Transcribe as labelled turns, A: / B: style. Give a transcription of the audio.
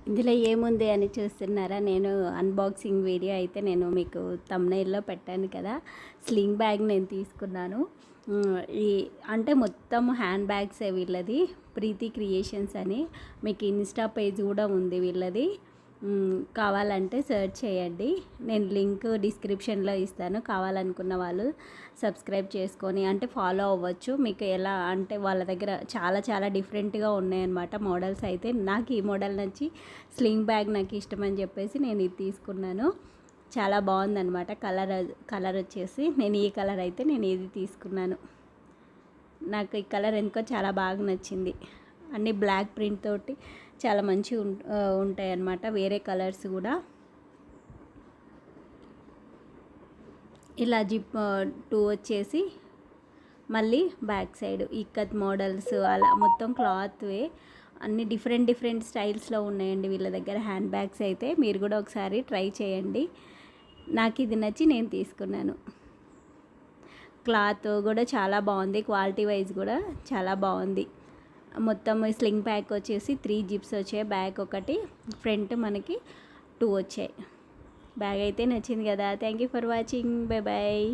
A: ఇందులో ఏముంది అని చూస్తున్నారా? నేను అన్బాక్సింగ్ వీడియో అయితే నేను మీకు థంబ్‌నెయిల్‌లో పెట్టాను కదా! స్లింగ్ బ్యాగ్ నేను తీసుకున్నాను. ఈ అంటే మొత్తం హ్యాండ్ బ్యాగ్సే వీళ్ళది. ప్రీతి క్రియేషన్స్ అని మీకు ఇన్‌స్టా పేజ్ కూడా ఉంది వీళ్ళది. కావాలంటే సెర్చ్ చేయండి. నేను లింక్ డిస్క్రిప్షన్‌లో ఇస్తాను. కావాలనుకున్న వాళ్ళు సబ్స్క్రైబ్ చేసుకొని అంటే ఫాలో అవ్వచ్చు. మీకు ఎలా అంటే వాళ్ళ దగ్గర చాలా చాలా డిఫరెంట్‌గా ఉన్నాయన్నమాట మోడల్స్ అయితే. నాకు ఈ మోడల్ నచ్చి స్లింగ్ బ్యాగ్ నాకు ఇష్టమని చెప్పేసి నేను ఇది తీసుకున్నాను. చాలా బాగుందన్నమాట. కలర్ వచ్చేసి నేను ఈ కలర్ అయితే నేను ఇది తీసుకున్నాను. నాకు ఈ కలర్ ఎందుకో చాలా బాగా నచ్చింది. అన్నీ బ్లాక్ ప్రింట్ తోటి చాలా మంచి ఉంటాయి అన్నమాట. వేరే కలర్స్ కూడా ఇలా జిప్ 2 వచ్చేసి మళ్ళీ బ్యాక్ సైడ్ ఇక్కత్ మోడల్స్ అలా మొత్తం క్లాత్వే అన్ని డిఫరెంట్ స్టైల్స్లో ఉన్నాయండి వీళ్ళ దగ్గర హ్యాండ్ బ్యాగ్స్ అయితే. మీరు కూడా ఒకసారి ట్రై చేయండి. నాకు ఇది నచ్చి నేను తీసుకున్నాను. క్లాత్ కూడా చాలా బాగుంది. క్వాలిటీ వైజ్ కూడా చాలా బాగుంది. మొత్తం స్లింగ్ బ్యాగ్ వచ్చేసి 3 జిప్స్ వచ్చాయి. బ్యాక్ ఒకటి, ఫ్రంట్ మనకి 2 వచ్చాయి. బ్యాగ్ అయితే నచ్చింది కదా. Thank you for watching. Bye bye.